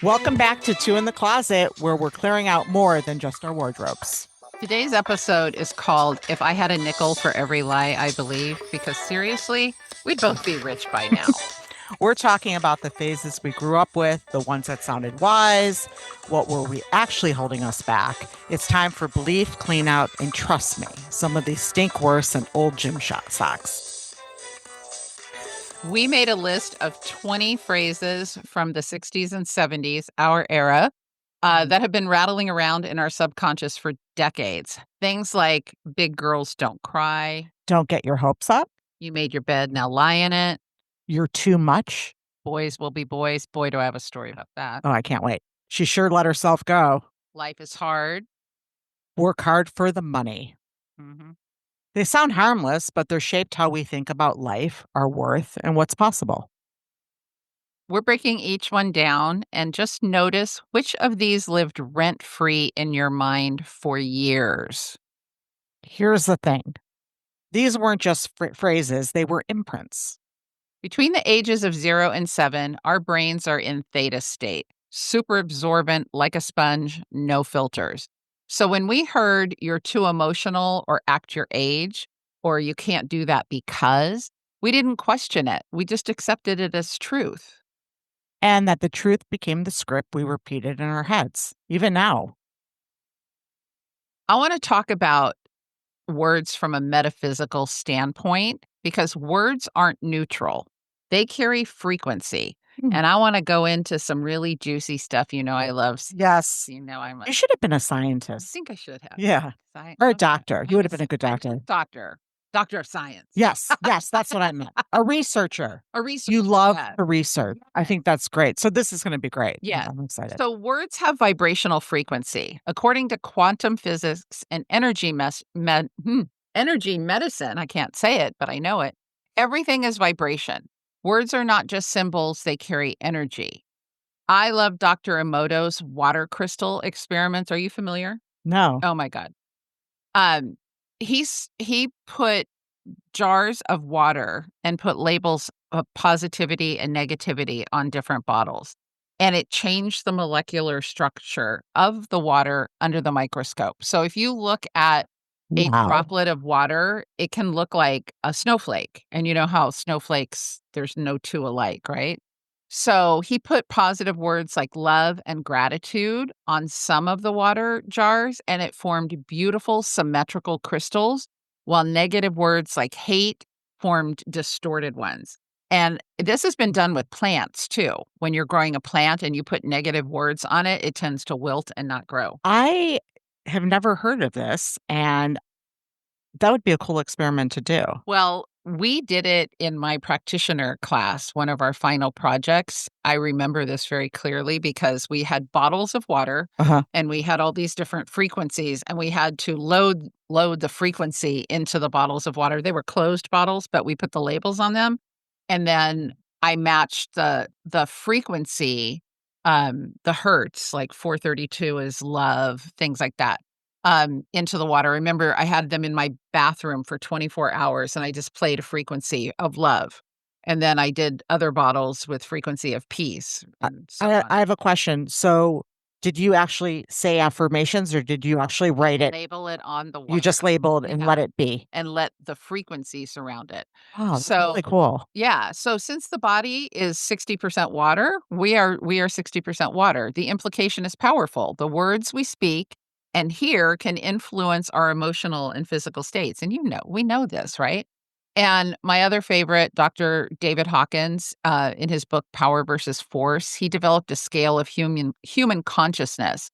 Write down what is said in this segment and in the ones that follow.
Welcome back to Two in the Closet, where we're clearing out more than just our wardrobes. Today's episode is called If I Had a Nickel for Every Lie I Believe, because seriously, we'd both be rich by now. We're talking about the phases we grew up with, the ones that sounded wise. What were we actually holding us back? It's time for belief, clean out, and trust me, some of these stink worse than old gym shot socks. We made a list of 20 phrases from the 60s and 70s, our era, that have been rattling around in our subconscious for decades. Things like big girls don't cry, Don't get your hopes up. you made your bed, now lie in it, You're too much. boys will be boys. Boy, do I have a story about that. Oh, I can't wait. She sure let herself go. Life is hard. Work hard for the money. Mhm. They sound harmless, but they're shaped how we think about life, our worth, and what's possible. We're breaking each one down and just notice which of these lived rent free in your mind for years. Here's the thing. These weren't just phrases, they were imprints. Between the ages of 0 and 7, our brains are in theta state, super absorbent like a sponge, no filters. So when we heard you're too emotional or act your age, or you can't do that because, we didn't question it. We just accepted it as truth. And that the truth became the script we repeated in our heads, even now. I want to talk about words from a metaphysical standpoint because words aren't neutral. They carry frequency. Hmm. And I want to go into some really juicy stuff. You know, I love, Yes. you know, You should have been a I scientist. think I should have. Yeah. Or a doctor. You would have been a good doctor. Doctor of science. Yes. Yes. That's what I meant. A researcher. A researcher. You love Yeah. the research. I think that's great. So this is going to be great. Yeah. I'm excited. So words have vibrational frequency. According to quantum physics and energy medicine, I can't say it, but I know it. Everything is vibration. Words are not just symbols, they carry energy. I love Dr. Emoto's water crystal experiments. Are you familiar? No. Oh my God. Um, he put jars of water and put labels of positivity and negativity on different bottles. And it changed the molecular structure of the water under the microscope. So if you look at a Wow. droplet of water, it can look like a snowflake. And you know how snowflakes, there's no two alike, right? So he put positive words like love and gratitude on some of the water jars, and it formed beautiful symmetrical crystals, while negative words like hate formed distorted ones. And this has been done with plants too. When you're growing a plant and you put negative words on it, it tends to wilt and not grow. I have never heard of this, and that would be a cool experiment to do. Well, we did it in my practitioner class, one of our final projects. I remember this very clearly because we had bottles of water Uh-huh. and we had all these different frequencies and we had to load the frequency into the bottles of water. They were closed bottles, but we put the labels on them. And then I matched the frequency, the hertz, like 432 is love, things like that, into the water. I remember I had them in my bathroom for 24 hours and I just played a frequency of love. And then I did other bottles with frequency of peace and so on. I have a question. So, did you actually say affirmations or did you actually write it? Label it on the water. You just labeled and let it be. And let the frequency surround it. Oh, that's So really cool. yeah, so since the body is 60% water, we are 60% water. The implication is powerful. The words we speak and hear can influence our emotional and physical states. And we know this, right? And my other favorite, Dr. David Hawkins, in his book Power versus Force, he developed a scale of human consciousness,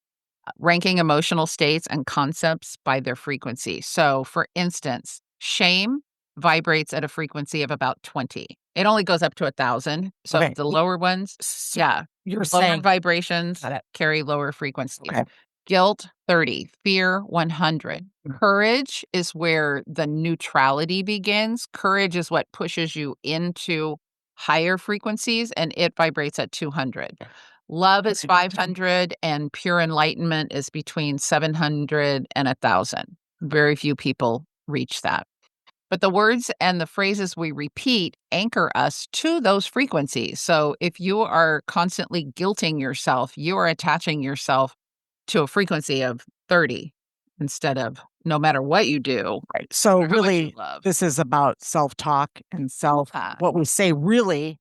ranking emotional states and concepts by their frequency. So, for instance, shame vibrates at a frequency of about 20. It only goes up to 1,000. So Okay. the lower ones, yeah, You're lower saying vibrations Got it. carry lower frequencies. Okay. Guilt, 30. Fear, 100. Courage is where the neutrality begins. Courage is what pushes you into higher frequencies, and it vibrates at 200. Love is 500, and pure enlightenment is between 700 and 1,000. Very few people reach that. But the words and the phrases we repeat anchor us to those frequencies. So if you are constantly guilting yourself, you are attaching yourself to a frequency of 30 instead of no matter what you do, Right. So or how much you really, love. this is about self-talk and Yeah. what we say really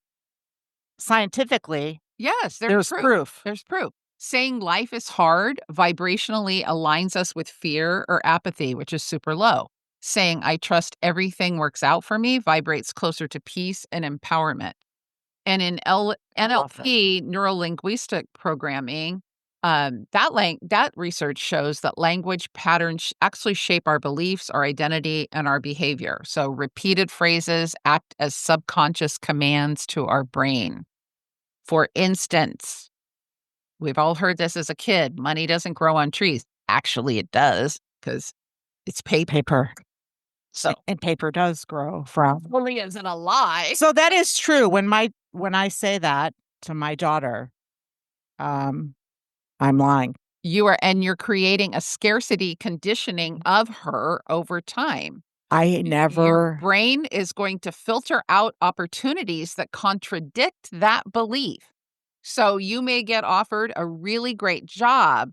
scientifically, Yes, there's there's proof. proof. There's proof. Saying life is hard vibrationally aligns us with fear or apathy, which is super low. Saying I trust everything works out for me vibrates closer to peace and empowerment. And in NLP, neuro linguistic programming, that research shows that language patterns actually shape our beliefs, our identity, and our behavior. So repeated phrases act as subconscious commands to our brain. For instance, we've all heard this as a kid, money doesn't grow on trees. Actually, it does because it's paper. Paper. So And paper does grow from. only isn't a lie. So that is true. When I say that to my daughter, I'm lying. You're creating a scarcity conditioning of her over time. I Your never. brain is going to filter out opportunities that contradict that belief. So you may get offered a really great job,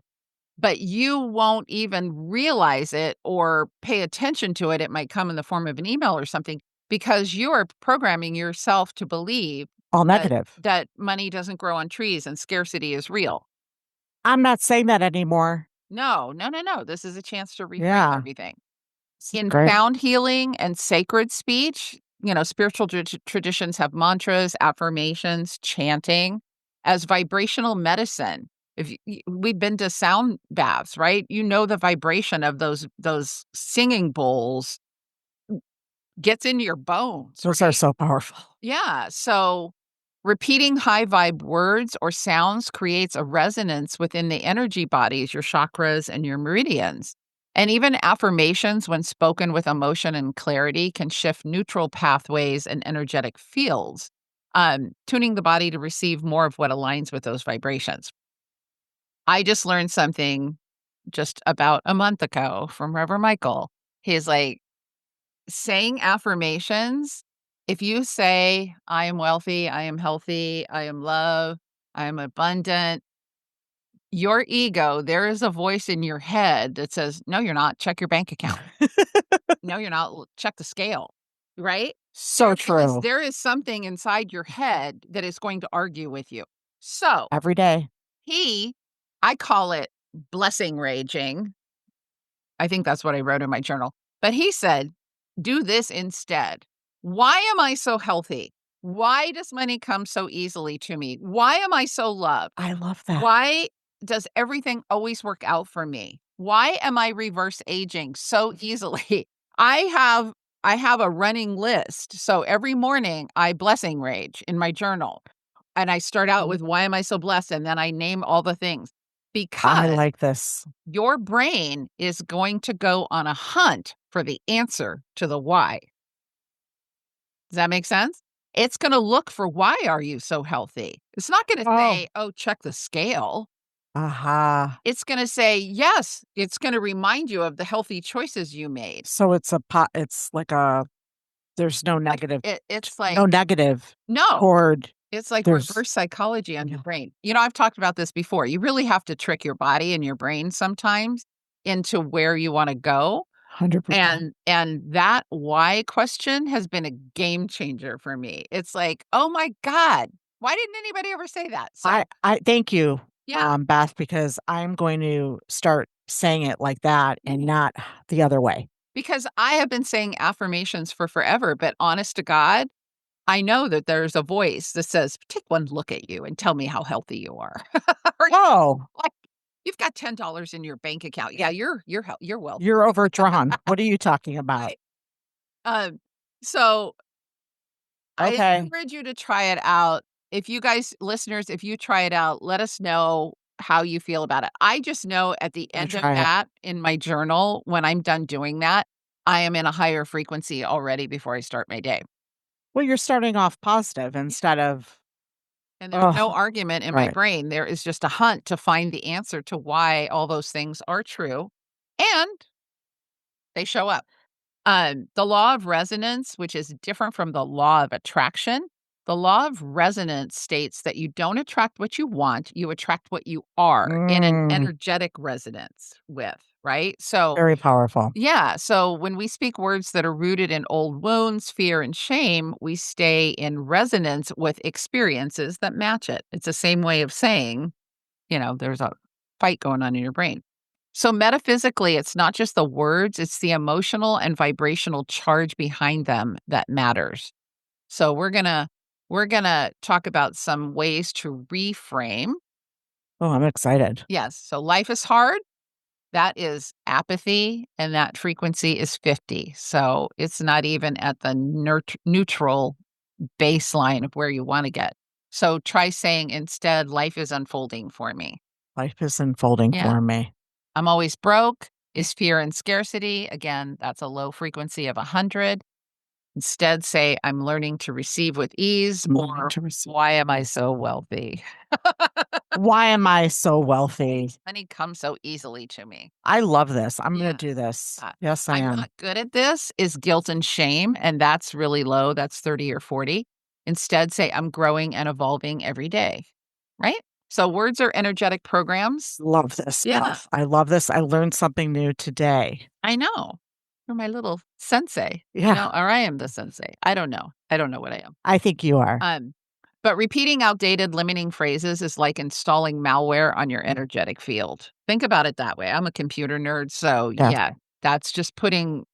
but you won't even realize it or pay attention to it. It might come in the form of an email or something because you are programming yourself to believe All that, negative. that money doesn't grow on trees and scarcity is real. I'm not saying that anymore. No, no, no, no. This is a chance to reframe Yeah. everything. In Great. sound healing and sacred speech, spiritual traditions have mantras, affirmations, chanting as vibrational medicine. We've been to sound baths, right? You know the vibration of those singing bowls gets into your bones. Those Right? are so powerful. Yeah. So repeating high vibe words or sounds creates a resonance within the energy bodies, your chakras and your meridians. And even affirmations, when spoken with emotion and clarity, can shift neutral pathways and energetic fields, tuning the body to receive more of what aligns with those vibrations. I just learned something just about a month ago from Reverend Michael. He's like, saying affirmations, if you say, I am wealthy, I am healthy, I am love, I am abundant, your ego, there is a voice in your head that says, no, you're not. Check your bank account. No, you're not. Check the scale. Right? So true. There is something inside your head that is going to argue with you. So Every day. I call it blessing raging. I think that's what I wrote in my journal. But he said, do this instead. Why am I so healthy? Why does money come so easily to me? Why am I so loved? I love that. Why does everything always work out for me? Why am I reverse aging so easily? I have I have a running list. So every morning I blessing rage in my journal. And I start out with why am I so blessed? And then I name all the things I because like this. your brain is going to go on a hunt for the answer to the why. Does that make sense? It's going to look for why are you so healthy? It's not going to say, oh, check the scale. Aha. It's going to say, yes, it's going to remind you of the healthy choices you made. So it's like there's no negative. It's like, no negative no, toward. it's like There's reverse psychology on your brain. I've talked about this before. You really have to trick your body and your brain sometimes into where you want to go. 100%. And that why question has been a game changer for me. It's like, oh my God, why didn't anybody ever say that? So I thank you, yeah, Beth, because I'm going to start saying it like that and not the other way. because I have been saying affirmations for forever, but honest to God, I know that there's a voice that says, take one look at you and tell me how healthy you are. Or Oh, like, you've got $10 in your bank account. Yeah, you're wealthy. you're overdrawn. What are you talking about? Right. So I Okay. encourage you to try it out. If you guys, listeners, if you try it out, let us know how you feel about it. I just know at the I'm end gonna of try it. that in my journal, when I'm done doing that, I am in a higher frequency already before I start my day. Well, you're starting off positive instead of, And there's no oh, argument in my right. brain. There is just a hunt to find the answer to why all those things are true. And they show up. The law of resonance, which is different from the law of attraction, the law of resonance states that you don't attract what you want, you attract what you are in an Mm, energetic resonance with, right? So, very powerful. yeah. So when we speak words that are rooted in old wounds, fear, and shame, we stay in resonance with experiences that match it. It's the same way of saying, there's a fight going on in your brain. So metaphysically, it's not just the words, it's the emotional and vibrational charge behind them that matters. So we're going to talk about some ways to reframe. Oh, I'm excited. Yes, so life is hard. That is apathy, and that frequency is 50. So it's not even at the neutral baseline of where you want to get. So try saying instead, life is unfolding for me. Life is unfolding Yeah. for me. I'm always broke is fear and scarcity. Again, that's a low frequency of 100. Instead, say, I'm learning to receive with ease, I'm learning or to receive. why am I so wealthy? Why am I so wealthy? Money comes so easily to me. I love this. I'm going Yeah. to do this. Uh, Yes, I I'm am. not good at this is guilt and shame, and that's really low. That's 30 or 40. Instead, say, I'm growing and evolving every day, right? So words are energetic programs. Love this, Yeah, Beth. I love this. I learned something new today. I know. You're my little sensei, Yeah, or I am the sensei. I don't know. I don't know what I am. I think you are. Um, but repeating outdated limiting phrases is like installing malware on your energetic field. Think about it that way. I'm a computer nerd, so Yes. yeah, that's just putting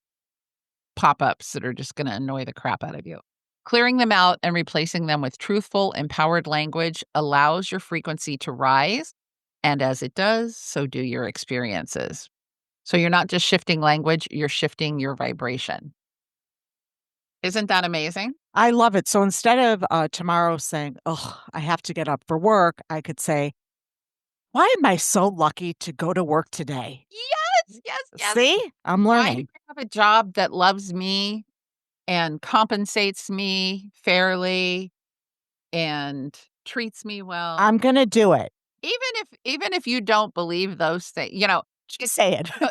pop-ups that are just going to annoy the crap out of you. Clearing them out and replacing them with truthful, empowered language allows your frequency to rise, and as it does, so do your experiences. So you're not just shifting language, you're shifting your vibration. Isn't that amazing? I love it. So instead of tomorrow saying, oh, I have to get up for work, I could say, why am I so lucky to go to work today? Yes, yes, yes. See, I'm Why do learning. I have a job that loves me and compensates me fairly and treats me well? I'm going to do it. Even if you don't believe those things, Just say it. uh,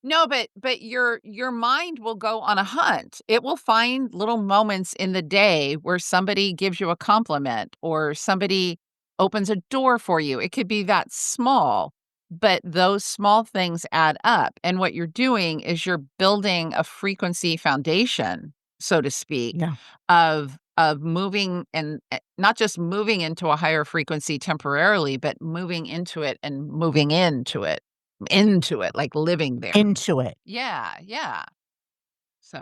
no, but your mind will go on a hunt. It will find little moments in the day where somebody gives you a compliment or somebody opens a door for you. It could be that small, but those small things add up. And what you're doing is you're building a frequency foundation, so to speak, Yeah. of moving and not just moving into a higher frequency temporarily, but moving into it and moving into it, like living there. Into it. Yeah, yeah. So,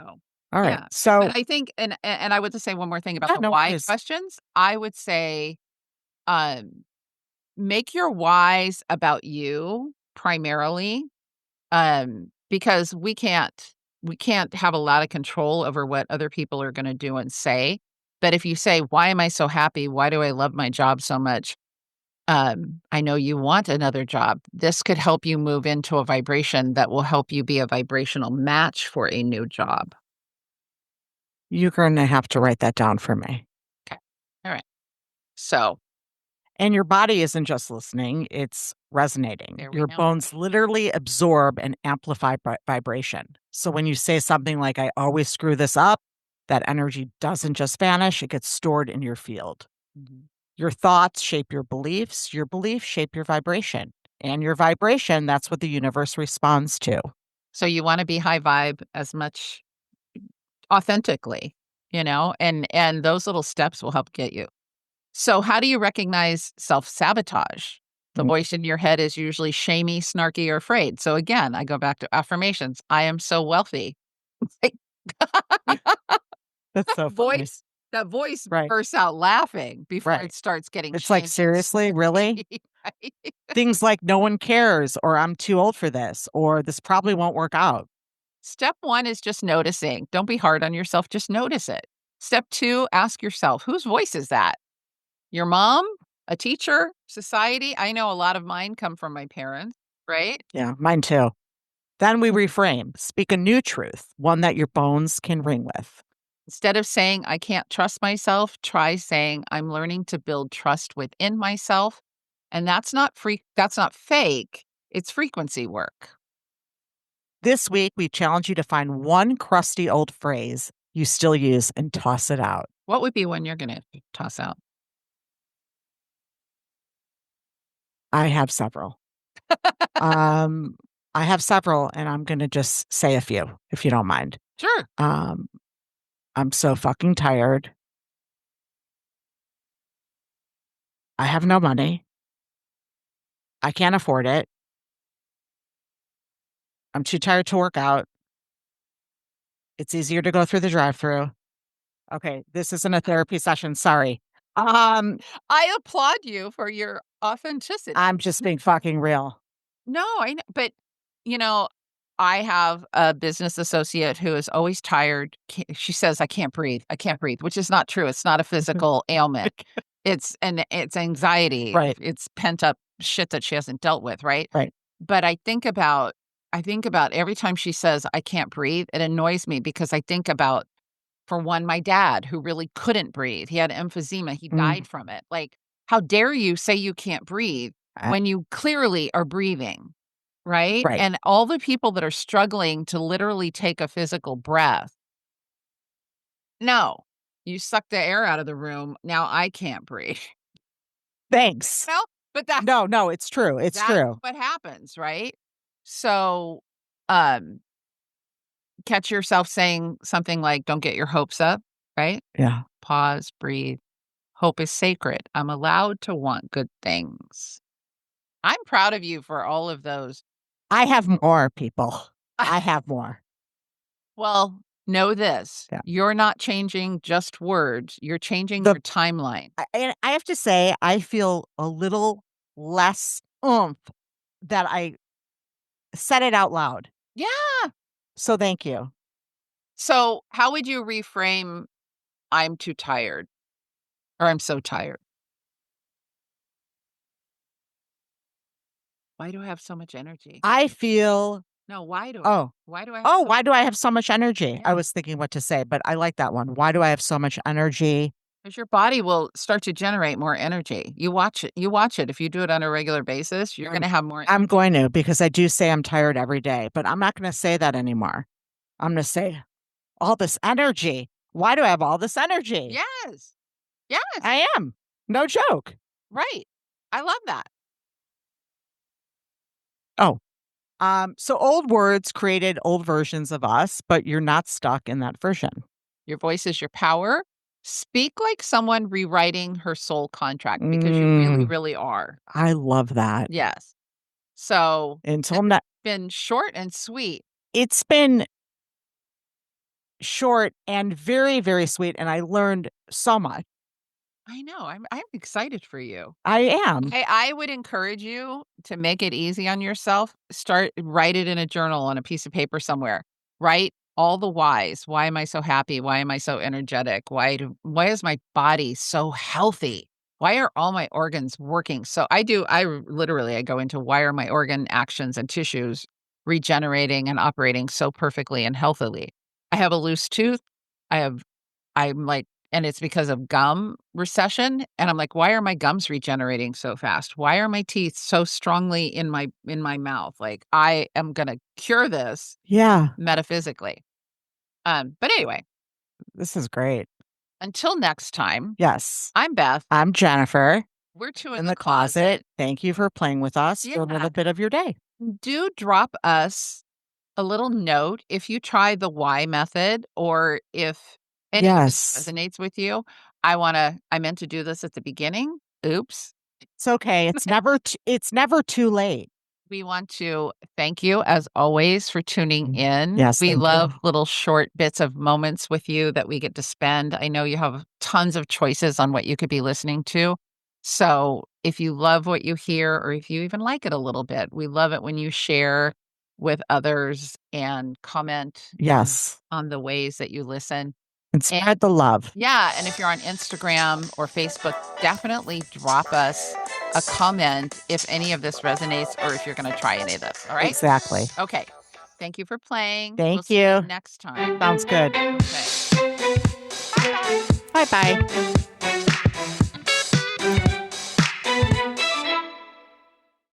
All right. yeah. So, But I think and I would just say one more thing about yeah, the no why worries. questions. I would say, um, make your whys about you primarily, because we can't have a lot of control over what other people are gonna do and say. But if you say, "Why am I so happy? Why do I love my job so much?" I know you want another job. This could help you move into a vibration that will help you be a vibrational match for a new job. You're going to have to write that down for me. Okay. All right. So And your body isn't just listening, it's resonating. there we Your go. bones literally absorb and amplify vibration. So when you say something like, I always screw this up, that energy doesn't just vanish, it gets stored in your field. Mhm. Your thoughts shape your beliefs shape your vibration. And your vibration, that's what the universe responds to. So you want to be high vibe as much authentically, and those little steps will help get you. So how do you recognize self-sabotage? The Mm, voice in your head is usually shamey, snarky, or afraid. So again, I go back to affirmations. I am so wealthy. Like, that's so funny. voice that voice Right, bursts out laughing before right. it starts getting It's like, shamey and seriously, really? snarky, right? Things like no one cares, or I'm too old for this, or this probably won't work out. Step 1 is just noticing. Don't be hard on yourself, just notice it. Step 2, ask yourself, whose voice is that? Your mom? A teacher? Society? I know a lot of mine come from my parents, right? Yeah, mine too. Then we reframe, speak a new truth, one that your bones can ring with. Instead of saying, I can't trust myself, try saying, I'm learning to build trust within myself. And that's not fake, it's frequency work. This week, we challenge you to find one crusty old phrase you still use and toss it out. What would be one you're going to toss out? I have several. um, I have several, and I'm going to just say a few, if you don't mind. Sure. I'm so fucking tired. I have no money. I can't afford it. I'm too tired to work out. It's easier to go through the drive-through. Okay, this isn't a therapy session. Sorry. I applaud you for your authenticity. I'm just being fucking real. No, I know, but, you know, I have a business associate who is always tired. She says, "I can't breathe. I can't breathe," which is not true. It's not a physical ailment. It's anxiety. Right. It's pent up shit that she hasn't dealt with, right? Right. But I think about every time she says, "I can't breathe," it annoys me because I think about, for one, my dad who really couldn't breathe. He had emphysema. He died from it. Like, how dare you say you can't breathe Uh, when you clearly are breathing, right? right. And all the people that are struggling to literally take a physical breath. No, you suck the air out of the room. Now I can't breathe. Thanks. Well, but that's No, it's true. It's true. what happens, right? So, um, catch yourself saying something like, "Don't get your hopes up," right? Yeah. Pause, breathe. Hope is sacred. I'm allowed to want good things. I'm proud of you for all of those. I have more people. I have more. Well, know this. Yeah. You're not changing just words. You're changing The your timeline. And I have to say, I feel a little less oomph that I said it out loud. Yeah. So thank you. So, how would you reframe "I'm too tired" or "I'm so tired"? Why do I have so much energy? I feel No, why do I? oh, Why do I have oh, so why do I have so much energy? I Yeah. was thinking what to say, but I like that one. Why do I have so much energy? 'Cause your body will start to generate more energy. You watch it. If you do it on a regular basis, you're I'm gonna have more I'm going to because I do say I'm tired every day, but I'm not going to say that anymore. I'm going to say all this energy. Why do I have all this energy? Yes. Yes. I am. No joke. Right. I love that. Oh, so old words created old versions of us, but you're not stuck in that version. Your voice is your power. Speak like someone rewriting her soul contract because you really, really are. I love that. Yes. So, Until it's now, been short and sweet. it's been short and very, very sweet, and I learned so much. I know. I'm excited for you. I am. I would encourage you to make it easy on yourself. Write it in a journal on a piece of paper somewhere. Write all the whys. Why am I so happy? Why am I so energetic? Why is my body so healthy? Why are all my organs working? So I go into why are my organ actions and tissues regenerating and operating so perfectly and healthily? I have a loose tooth. I have I'm like and it's because of gum recession, and I'm like, "Why are my gums regenerating so fast? Why are my teeth so strongly in my mouth?" Like, I am gonna cure this Yeah, metaphysically. But anyway, this is great. until next time, Yes. I'm Beth. I'm Jennifer We're 2 in in the the closet. closet. Thank you for playing with us for a Yeah. little bit of your day. Do drop us a little note if you try the why method or if any of this Yes. resonates with you. I meant to do this at the beginning. Oops. It's okay. It's never too late. We want to thank you, as always, for tuning in. Yes, We thank love you. little short bits of moments with you that we get to spend. I know you have tons of choices on what you could be listening to. So if you love what you hear, or if you even like it a little bit, we love it when you share with others and comment Yes. on the ways that you listen. And And spread the love. yeah, and if you're on Instagram or Facebook, definitely drop us a comment if any of this resonates or if you're going to try any of this. All right. Exactly. Okay. Thank you for playing. We'll Thank see you you. next time. Sounds good. Okay. Bye bye. Bye bye.